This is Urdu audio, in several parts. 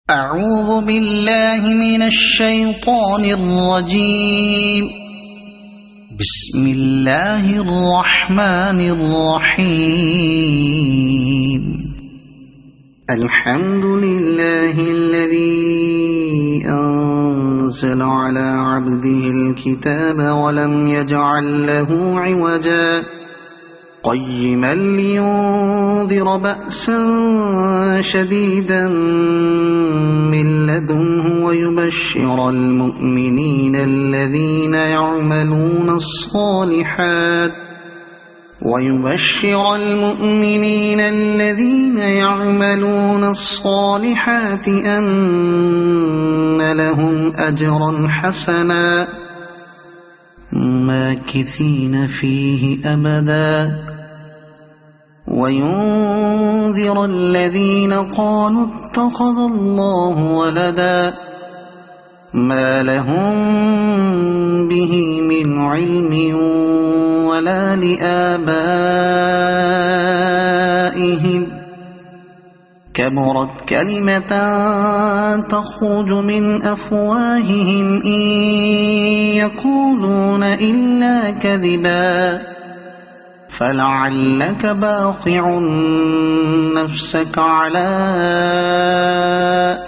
أعوذ بالله من الشيطان الرجيم. بسم الله الرحمن الرحيم. الحمد لله الذي أنزل على عبده الكتاب ولم يجعل له عوجا قيما لينذر بأسا شديدا من لدنه ويبشر المؤمنين الذين يعملون الصالحات أن لهم أجرا حسنا ماكثين فيه أبدا وينذر الذين قالوا اتخذ الله ولدا ما لهم به من علم ولا لآبائهم كبرت كلمة تخرج من أفواههم إن يقولون إلا كذبا فلعلك باخع نفسك على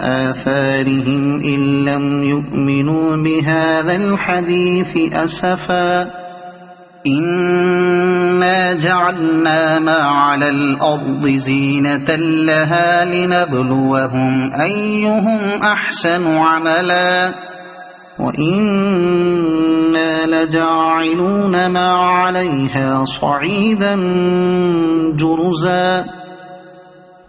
آثارهم إن لم يؤمنوا بهذا الحديث أسفا إنا جعلنا ما على الأرض زينة لها لنبلوهم أيهم أحسن عملا وإنا لجاعلون ما عليها صعيدا جرزا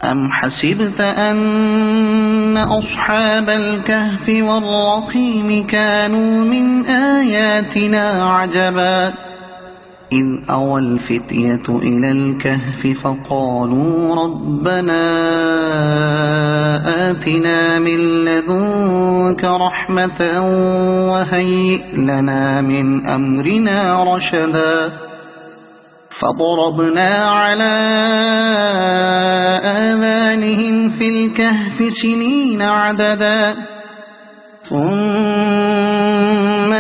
أم حسبت أن أصحاب الكهف والرقيم كانوا من آياتنا عجبا إذ أوى الفتية إلى الكهف فقالوا ربنا آتنا من لدنك رحمة وهيئ لنا من أمرنا رشدا فضربنا على آذانهم في الكهف سنين عددا ثم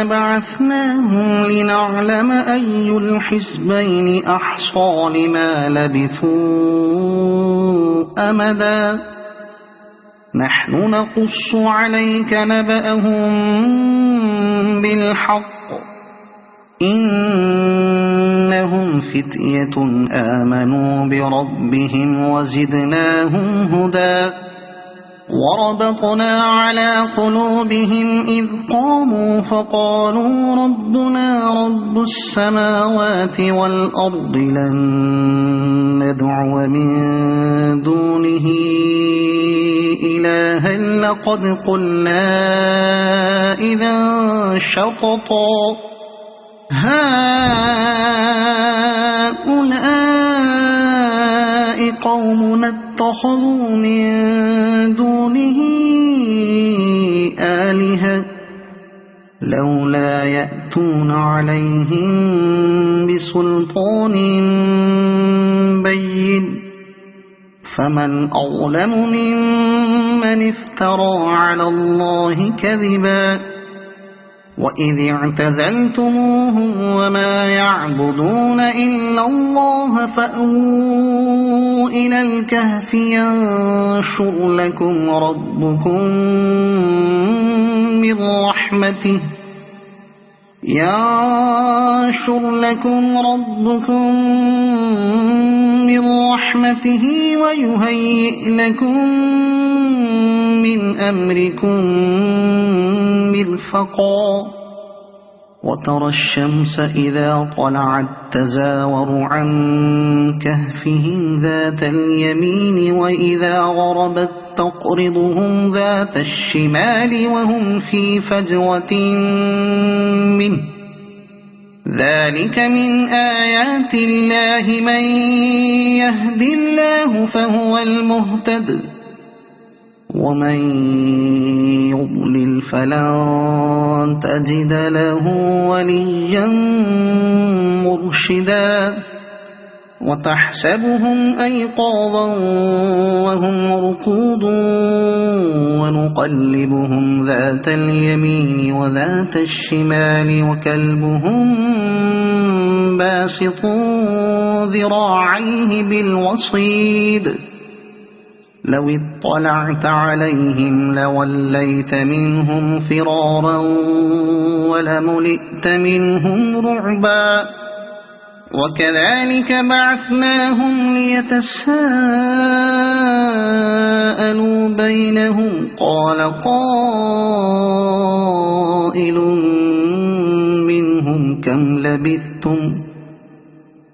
بعثناهم لنعلم أي الحزبين أحصى لما لبثوا أمدا نحن نقص عليك نبأهم بالحق إنهم فتية آمنوا بربهم وزدناهم هدى وربطنا على قلوبهم إذ قاموا فقالوا ربنا رب السماوات والأرض لن ندعو من دونه إلها لقد قلنا إذا شططا هؤلاء قومنا اتخذوا من دونه آلهة لولا يأتون عليهم بسلطان بين فمن أظلم ممن افترى على الله كذبا وإذ اعتزلتموهم وما يعبدون إلا الله فأووا إلى الكهف ينشر لكم ربكم من رحمته ويهيئ لكم من أمركم مرفقا وترى الشمس إذا طلعت تزاور عن كهفهم ذات اليمين وإذا غربت تقرضهم ذات الشمال وهم في فجوة منه ذلك من آيات الله من يهد الله فهو المهتد ومن يضلل فلن تجد له وليا مرشدا وتحسبهم أيقاظا وهم رقود ونقلبهم ذات اليمين وذات الشمال وكلبهم باسط ذراعيه بالوصيد لو اطلعت عليهم لوليت منهم فرارا ولملئت منهم رعبا وكذلك بعثناهم ليتساءلوا بينهم قال قائل منهم كم لبثتم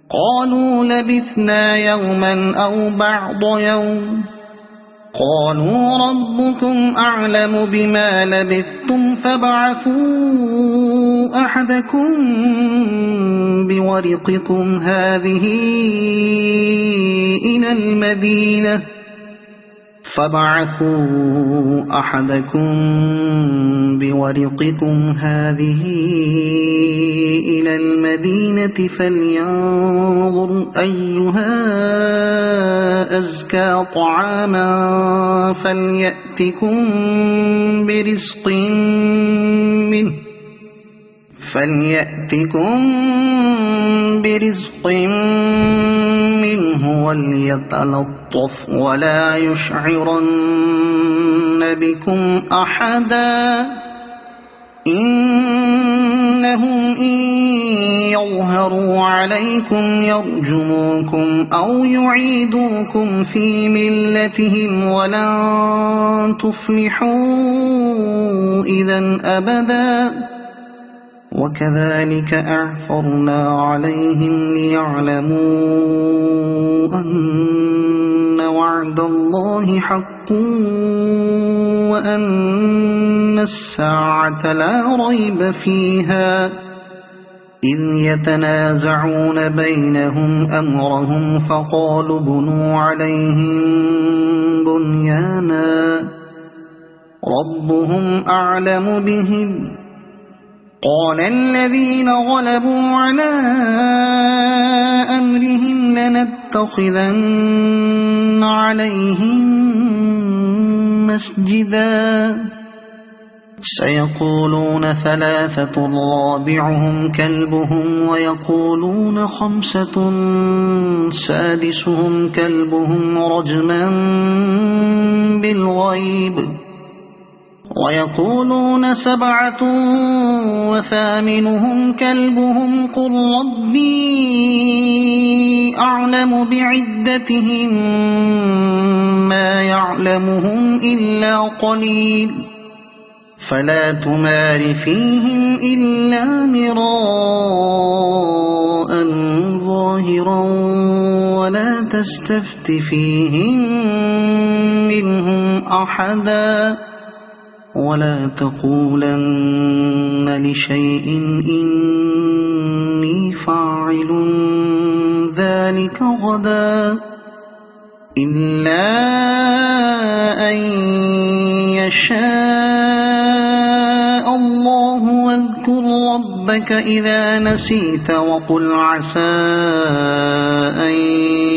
قالوا لبثنا يوما أو بعض يوم قالوا ربكم أعلم بما لبثتم فابعثوا أحدكم بورقكم هذه إلى المدينة فلينظر أيها أزكى طعاما فليأتكم برزق منه وليتلطف ولا يشعرن بكم أحدا إنهم إن يظهروا عليكم يرجموكم أو يعيدوكم في ملتهم ولن تفلحوا إذا أبدا وكذلك أعثرنا عليهم ليعلموا أن وعد الله حق وأن الساعة لا ريب فيها إذ يتنازعون بينهم أمرهم فقالوا بنوا عليهم بنيانا ربهم أعلم بهم قال الذين غلبوا على أمرهم لنتخذن عليهم مسجدا سيقولون ثلاثة رابعهم كلبهم ويقولون خمسة سادسهم كلبهم رجما بالغيب ويقولون سبعة وثامنهم كلبهم قل ربي أعلم بعدتهم ما يعلمهم إلا قليل فلا تمار فيهم إلا مراء ظاهرا ولا تستفت فيهم منهم أحدا ولا تقولن لشيء إني فاعل ذلك غدا إلا أن يشاء الله واذكر ربك إذا نسيت وقل عسى أن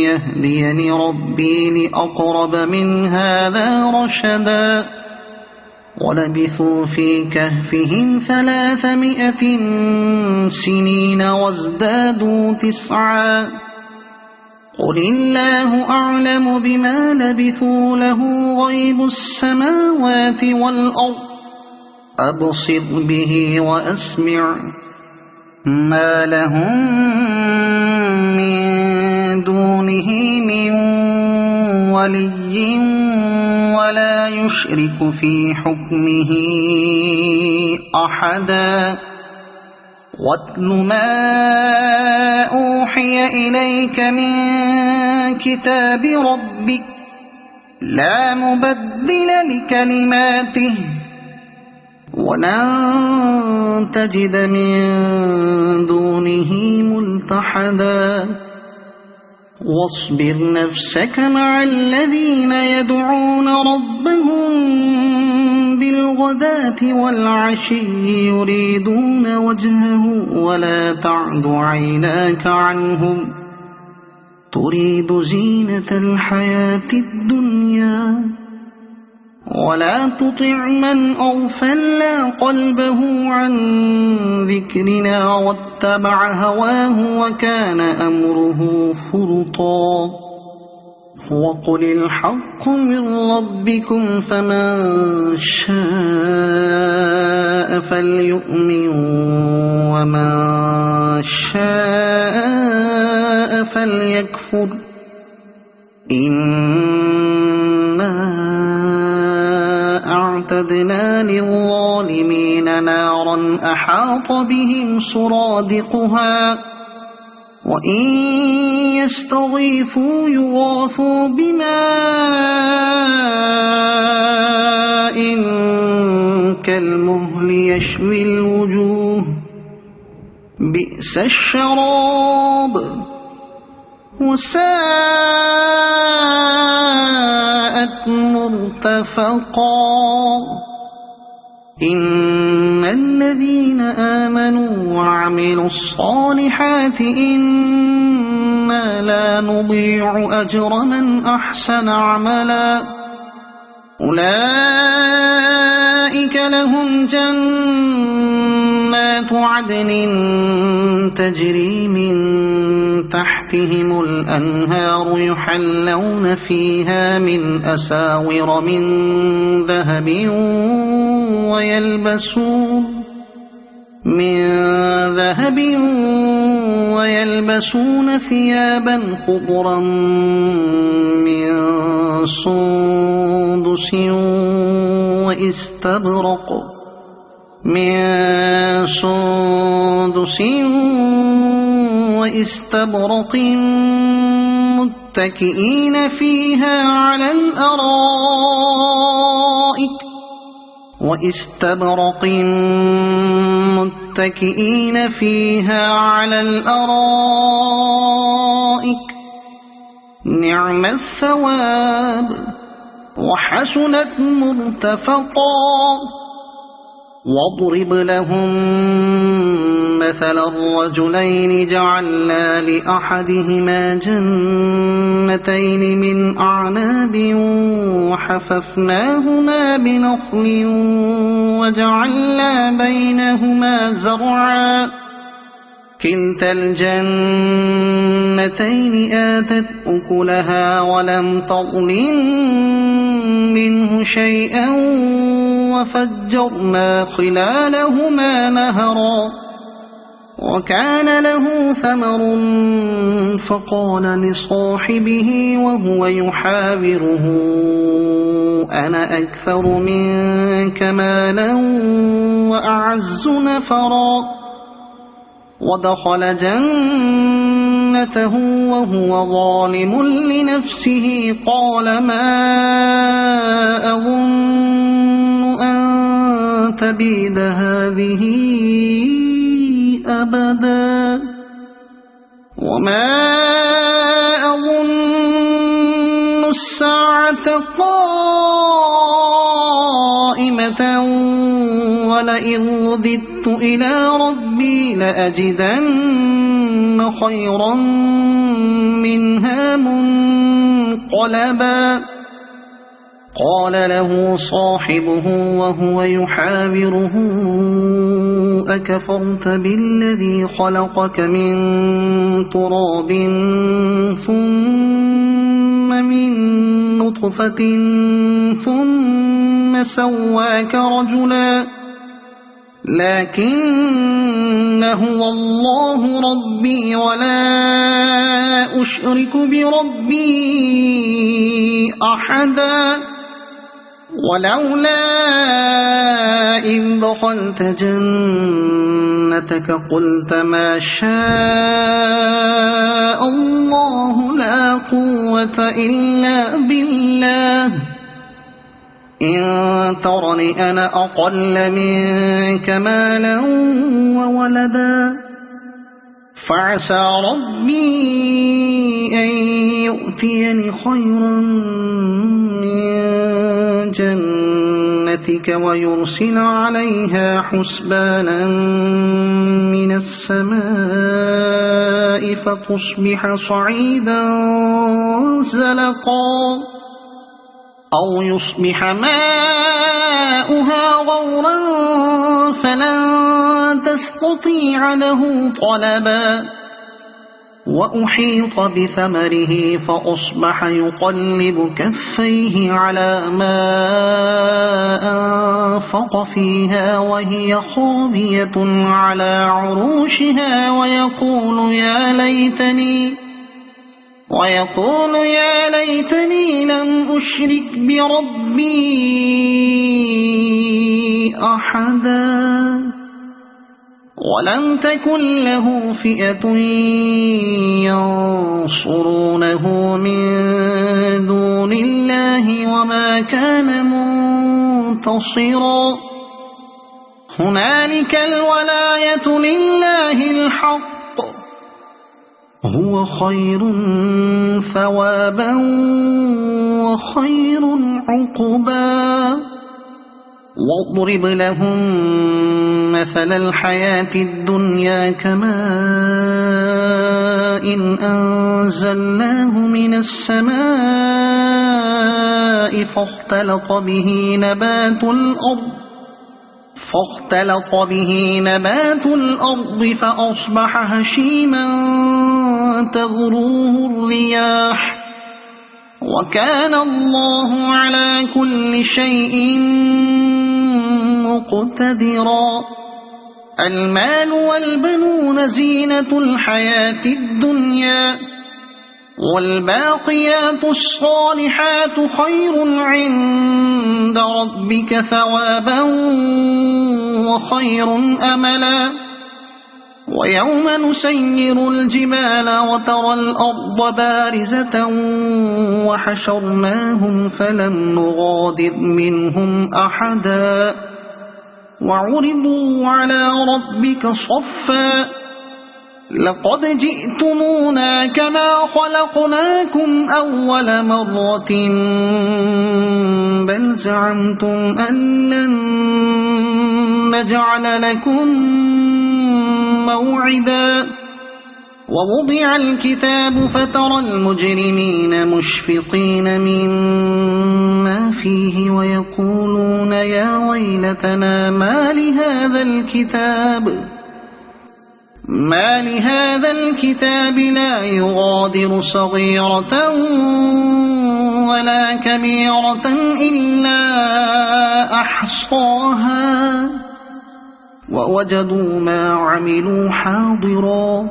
يهديني ربي لأقرب من هذا رشدا ولبثوا في كهفهم 300 سنين وازدادوا 9 قل الله أعلم بما لبثوا له غيب السماوات والأرض أبصر به وأسمع ما لهم من دونه من ولي ولا يشرك في حكمه أحدا واتل ما أوحي إليك من كتاب ربك لا مبدل لكلماته ولن تجد من دونه ملتحدا واصبر نفسك مع الذين يدعون ربهم بالغداة والعشي يريدون وجهه ولا تعد عيناك عنهم تريد زينة الحياة الدنيا ولا تطع من أغفلنا قلبه عن ذكرنا واتبع هواه وكان أمره فرطا وقل الحق من ربكم فمن شاء فليؤمن ومن شاء فليكفر إنا أعتدنا للظالمين نارا أحاط بهم سرادقها وإن يستغيثوا يغاثوا بماء كالمهل يشوي الوجوه بئس الشراب وساءت مرتفقا إن الذين آمنوا وعملوا الصالحات إنا لا نضيع أجر من أحسن عملا أولئك لهم جنات عدن تجري من تحتهم الأنهار يحلون فيها من أساور من ذهب ويلبسون ثيابا خضرا من سندس واستبرق متكئين فيها على الأرائك نعم الثواب وحسنت مرتفقا واضرب لهم مثل الرجلين جعلنا لأحدهما جنتين من أعناب وحففناهما بنخل وجعلنا بينهما زرعا كلتا الجنتين آتت أكلها ولم تظلم منه شيئا وفجرنا خلالهما نهرا وكان له ثمر فقال لصاحبه وهو يحاوره أنا أكثر منك مالا وأعز نفرا ودخل جنته وهو ظالم لنفسه قال ما أظن أن تبيد هذه أبدا وما أظن الساعة قائمة ولئن رددت إلى ربي لأجدن خيرا منها منقلبا قال له صاحبه وهو يحاوره أكفرت بالذي خلقك من تراب ثم من نطفة ثم سواك رجلا لكن هو الله ربي ولا أشرك بربي أحدا ولولا إذ دخلت جنتك قلت ما شاء الله لا قوة إلا بالله إن ترني أنا أقل منك مالا وولدا فعسى ربي أن يؤتيني خيرا من جنتك ويرسل عليها حسبانا من السماء فتصبح صعيدا زلقا أو يصبح ماؤها غورا فلن تستطيع له طلبا وأحيط بثمره فأصبح يقلب كفيه على ما أنفق فيها وهي خاوية على عروشها ويقول يا ليتني لم أشرك بربي أحدا ولم تكن له فئة ينصرونه من دون الله وما كان منتصرا هنالك الولاية لله الحق هو خير ثوابا وخير عقبا واضرب لهم مثل الحياة الدنيا كماء أنزلناه من السماء فاختلط به نبات الأرض فأصبح هشيما تذروه الرياح وكان الله على كل شيء مقتدرا المال والبنون زينة الحياة الدنيا والباقيات الصالحات خير عند ربك ثوابا وخير أملا ويوم نسير الجبال وترى الأرض بارزة وحشرناهم فلم نغادر منهم أحدا وعرضوا على ربك صفا لقد جئتمونا كما خلقناكم أول مرة بل زعمتم أن لن نجعل لكم موعدا ووضع الكتاب فترى المجرمين مشفقين مما فيه ويقولون يا ويلتنا ما لهذا الكتاب لا يغادر صغيرة ولا كبيرة إلا أحصاها ووجدوا ما عملوا حاضرا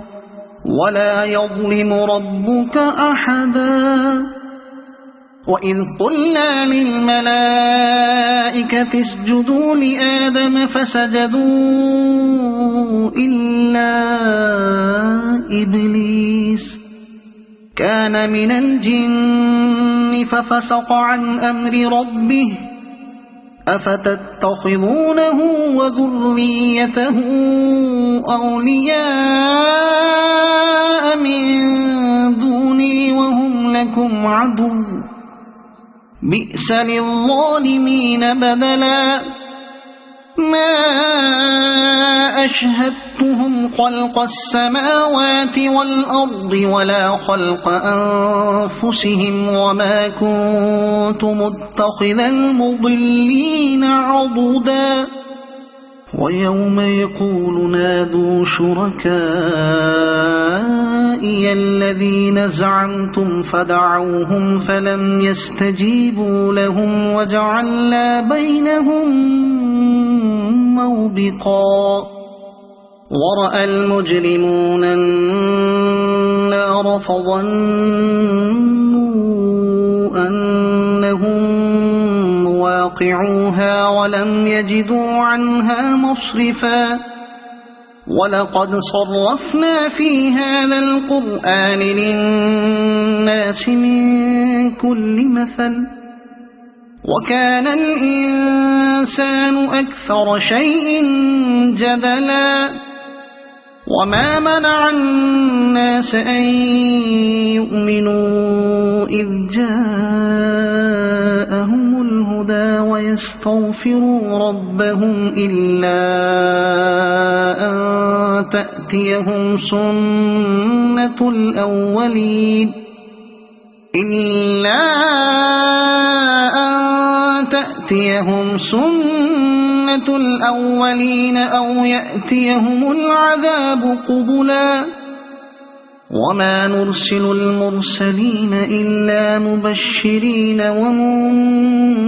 ولا يظلم ربك أحدا وإذ قلنا للملائكة اسجدوا لآدم فسجدوا إلا إبليس كان من الجن ففسق عن أمر ربه أفتتخذونه وذريته أولياء من دوني وهم لكم عدو بئس للظالمين بدلا ما أشهدتهم خلق السماوات والأرض ولا خلق أنفسهم وما كنت متخذ المضلين عضدا ويوم يقول نادوا شركائي الذين زعمتم فدعوهم فلم يستجيبوا لهم وجعلنا بينهم موبقا ورأى المجرمون النار فظنوا أنهم مواقعوها ولم يجدوا عنها مصرفا ولقد صرفنا في هذا القرآن للناس من كل مثل وكان الإنسان أكثر شيء جدلا وما منع الناس أن يؤمنوا إذ جاءهم الهدى ويستغفروا ربهم إلا أن تأتيهم سنة الأولين إلا أن تأتيهم سنة الأولين أو يأتيهم العذاب قبلا وما نرسل المرسلين إلا مبشرين ومنذرين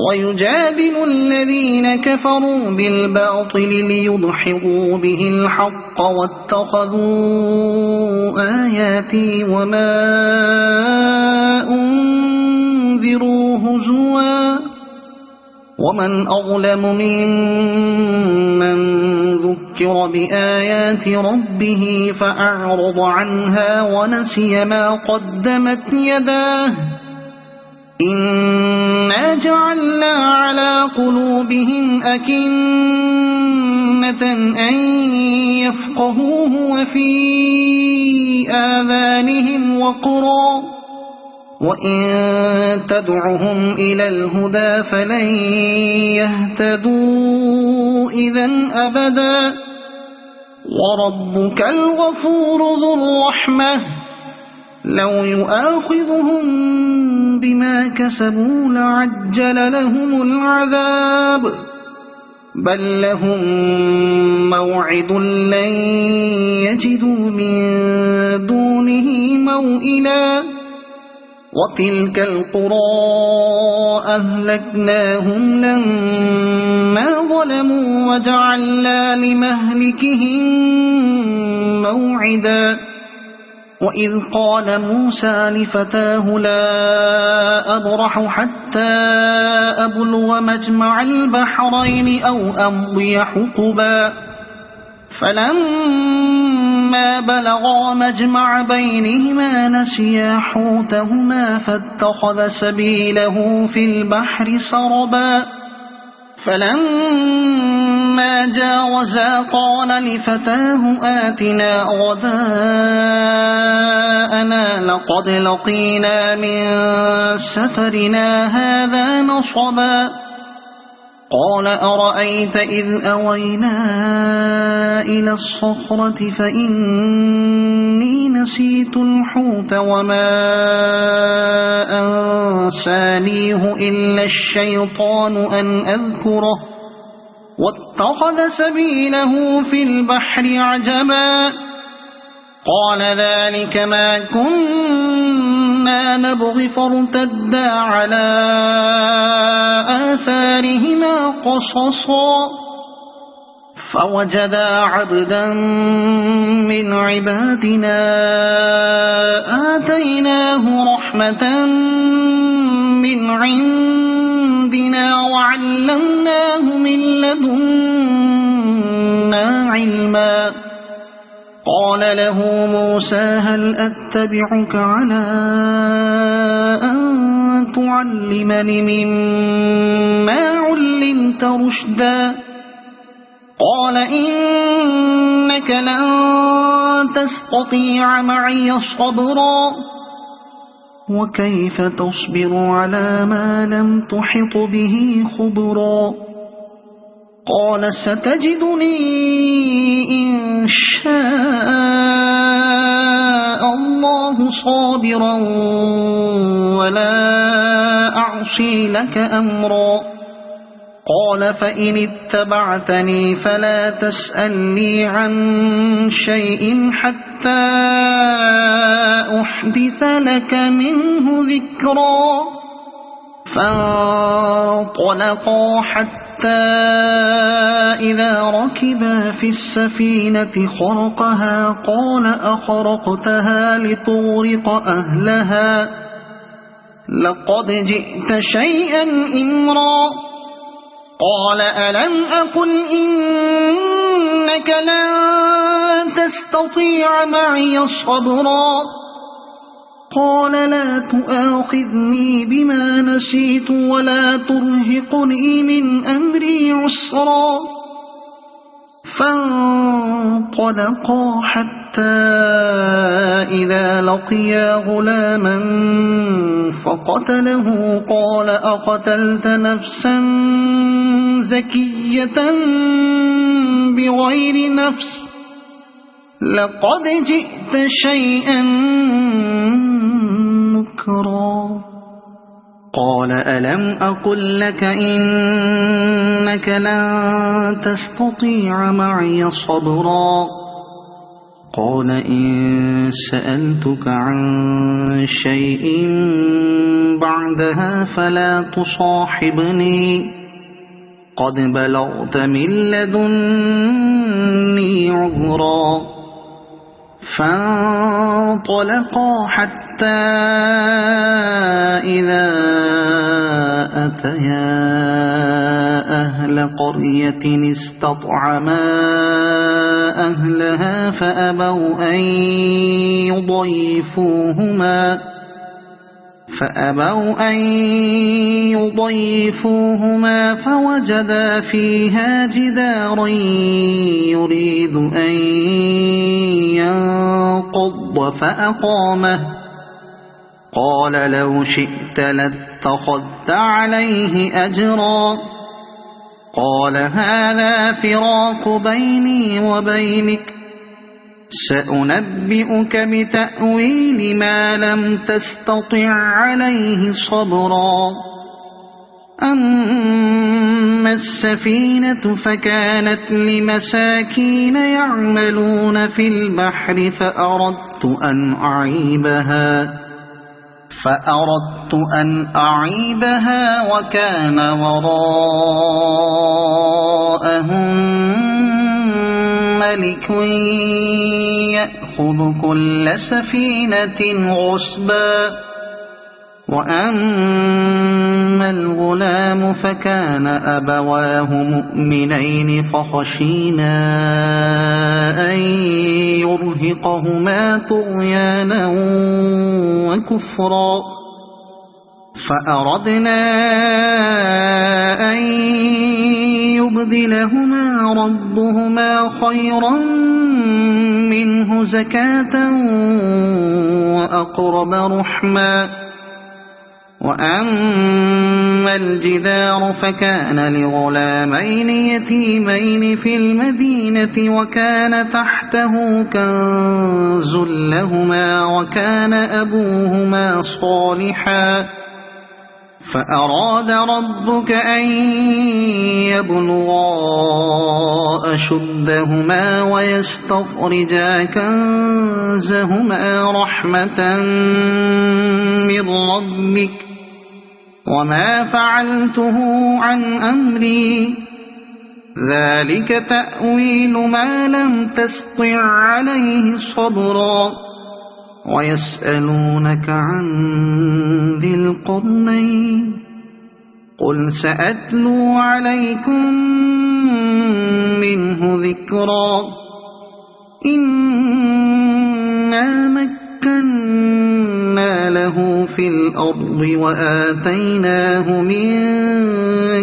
ويجادل الذين كفروا بالباطل ليدحضوا به الحق واتخذوا آياتي وما أنذروا هزوا ومن أظلم ممن ذكر بآيات ربه فأعرض عنها ونسي ما قدمت يداه إنا جعلنا على قلوبهم أكنة أن يفقهوه وفي آذانهم وقرا وإن تدعهم إلى الهدى فلن يهتدوا إذن أبدا وربك الغفور ذو الرحمة لو يؤاخذهم بما كسبوا لعجل لهم العذاب بل لهم موعد لن يجدوا من دونه موئلا وتلك القرى أهلكناهم لما ظلموا وجعلنا لمهلكهم موعدا وإذ قال موسى لفتاه لا أبرح حتى أبلغ مجمع البحرين أو أمضي حقبا فلما بلغا مجمع بينهما نسيا حوتهما فاتخذ سبيله في البحر سربا فلما جاوزا قال لفتاه آتنا غداءنا لقد لقينا من سفرنا هذا نصبا قال أرأيت إذ أوينا إلى الصخرة فإني نسيت الحوت وما أنسانيه إلا الشيطان أن أذكره واتخذ سبيله في البحر عجبا قال ذلك ما كنا نبغي فارتدا على آثارهما قصصا فوجدا عبدا من عبادنا آتيناه رحمة من عندنا وعلمناه من لدنا علما قال له موسى هل أتبعك على أن تعلمني مما علمت رشدا قال إنك لن تستطيع معي صبرا وكيف تصبر على ما لم تحط به خبرا قال ستجدني إن شاء الله صابرا ولا أعصي لك أمرا قال فإن اتبعتني فلا تسألني عن شيء حتى أحدث لك منه ذكرا فانطلقا حتى إذا ركبا في السفينة خرقها قال أخرقتها لتغرق أهلها لقد جئت شيئا إمرا قال ألم أقل إنك لن تستطيع معي صبرا قال لا تؤاخذني بما نسيت ولا ترهقني من أمري عسرا فانطلقا حتى إذا لقيا غلاما فقتله قال أقتلت نفسا زكية بغير نفس لقد جئت شيئا نكرا قال ألم أقل لك إنك لن تستطيع معي صبرا قال إن سألتك عن شيء بعدها فلا تصاحبني قد بلغت من لدني عذرا فانطلقا حتى إذا أتيا أهل قرية استطعما أهلها فأبوا أن يضيفوهما فوجدا فيها جدارا يريد أن ينقض فأقامه قال لو شئت لاتخذت عليه أجرا قال هذا فراق بيني وبينك سأنبئك بتأويل ما لم تستطع عليه صبرا أما السفينة فكانت لمساكين يعملون في البحر فأردت أن أعيبها وكان وراءهم ملك يأخذ كل سفينة غصبا وأما الغلام فكان أبواه مؤمنين فخشينا أن يرهقهما طغيانا وكفرا فأردنا أن يبدلهما ربهما خيرا منه زكاة وأقرب رحما وأما الجدار فكان لغلامين يتيمين في المدينة وكان تحته كنز لهما وكان أبوهما صالحا فأراد ربك أن يبلغا أشدهما ويستخرجا كنزهما رحمة من ربك وما فعلته عن أمري ذلك تأويل ما لم تستطع عليه صبرا ويسألونك عن ذي القرنين قل سأتلو عليكم منه ذكرا إنا مكنا له في الأرض وآتيناه من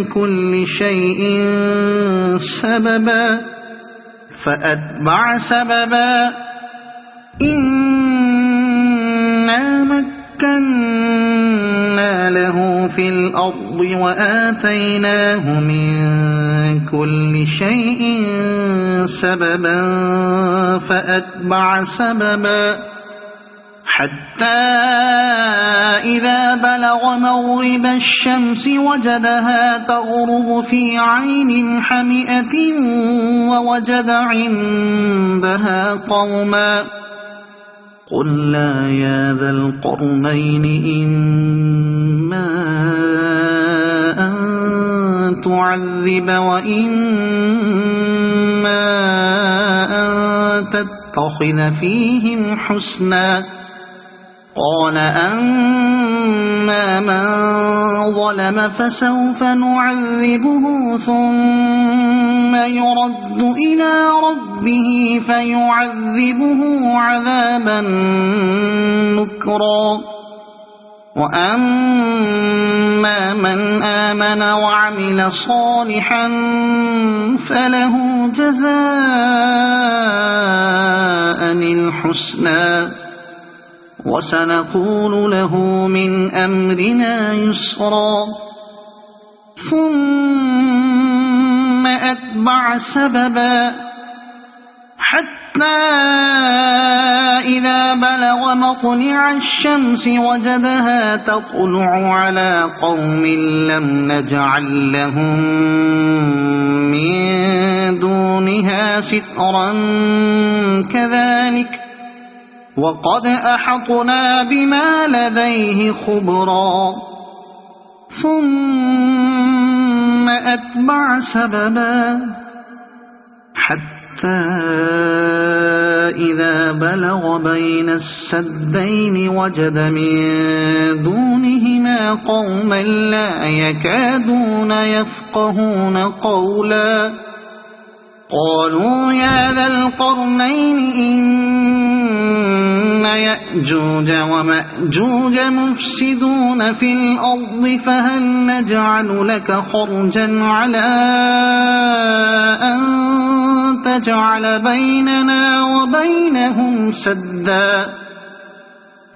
كل شيء سببا فأتبع سببا إنا مكنا له في الأرض وآتيناه من كل شيء سببا فأتبع سببا حتى إذا بلغ مغرب الشمس وجدها تغرب في عين حمئة ووجد عندها قوما قلنا يا ذا القرنين إما أن تعذب وإما أن تتخذ فيهم حسنا قال أما من ظلم فسوف نعذبه ثم يرد إلى ربه فيعذبه عذابا نكرا وأما من آمن وعمل صالحا فله جزاء الحسنى وسنقول له من أمرنا يسرا ثم أتبع سببا حتى إذا بلغ مطلع الشمس وجدها تطلع على قوم لم نجعل لهم من دونها سترا كذلك وقد أحطنا بما لديه خبرا ثم أتبع سببا حتى إذا بلغ بين السدين وجد من دونهما قوما لا يكادون يفقهون قولا قالوا يا ذا القرنين إن يأجوج ومأجوج مفسدون في الأرض فهل نجعل لك خرجا على أن تجعل بيننا وبينهم سدا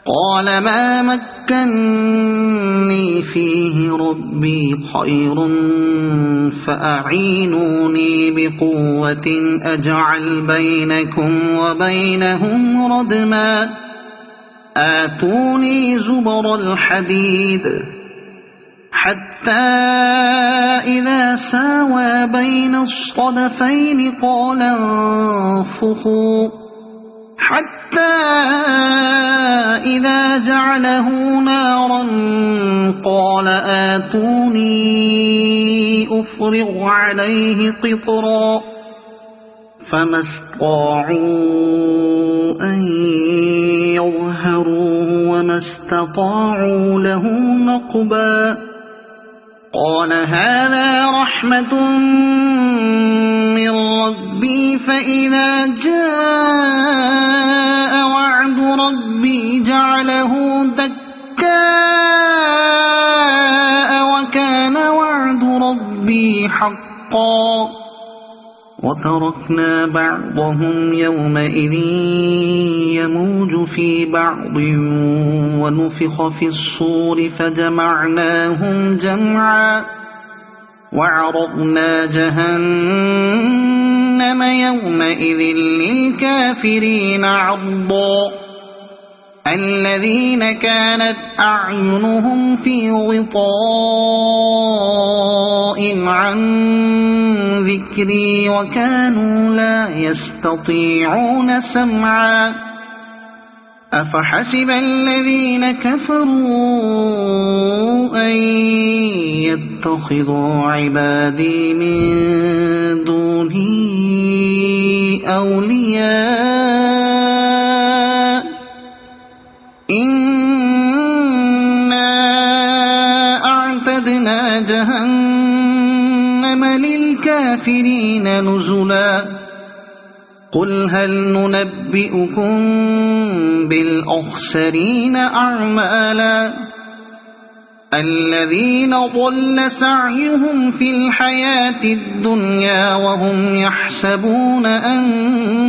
قال ما مكني فيه ربي خير فأعينوني بقوة أجعل بينكم وبينهم ردما آتوني زبر الحديد حتى إذا ساوى بين الصدفين قال انفخوا حتى إذا جعله نارا قال آتوني أفرغ عليه قطرا فما استطاعوا أن يظهروه وما استطاعوا له نقبا قال هذا رحمة من ربي فإذا جاء وعد ربي جعله دكاء وكان وعد ربي حقا وتركنا بعضهم يومئذ يموج في بعض ونفخ في الصور فجمعناهم جمعا وعرضنا جهنم يومئذ للكافرين عرضا الذين كانت أعينهم في غطاء عن ذكري وكانوا لا يستطيعون سمعا أفحسب الذين كفروا أن يتخذوا عبادي من دوني أولياء إنا أعتدنا جهنم للكافرين نزلا قل هل ننبئكم بالأخسرين أعمالا الذين ضل سعيهم في الحياة الدنيا وهم يحسبون أنهم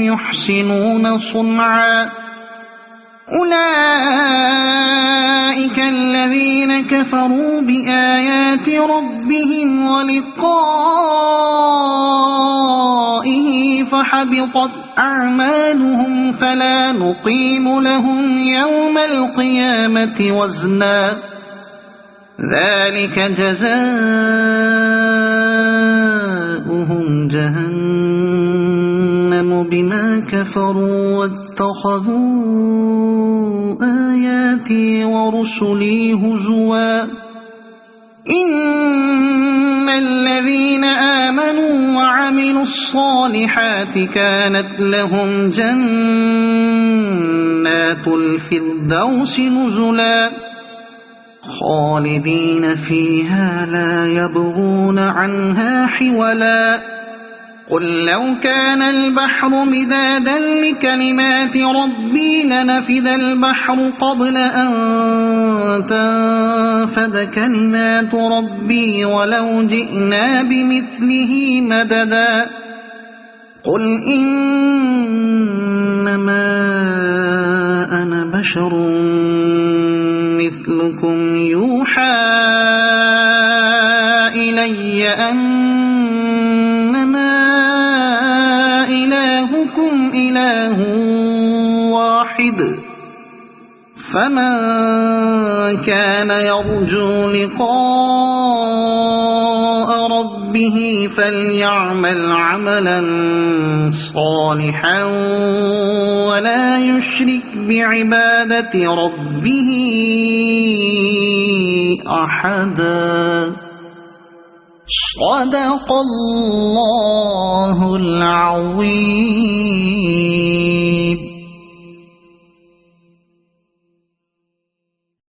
يحسنون صنعا أولئك الذين كفروا بآيات ربهم ولقائه فحبطت أعمالهم فلا نقيم لهم يوم القيامة وزنا ذلك جزاؤهم جهنم بما كفروا واتخذوا آياتي ورسلي هزوا إن الذين آمنوا وعملوا الصالحات كانت لهم جنات الفردوس نزلا خالدين فيها لا يبغون عنها حولا قل لو كان البحر مدادا لكلمات ربي لنفد البحر قبل أن تنفد كلمات ربي ولو جئنا بمثله مددا قل إنما أنا بشر مثلكم يوحى إلي أنما إله واحد فمن كان يرجو لقاء ربه فليعمل عملا صالحا ولا يشرك بعبادة ربه أحدا. صدق الله العظيم.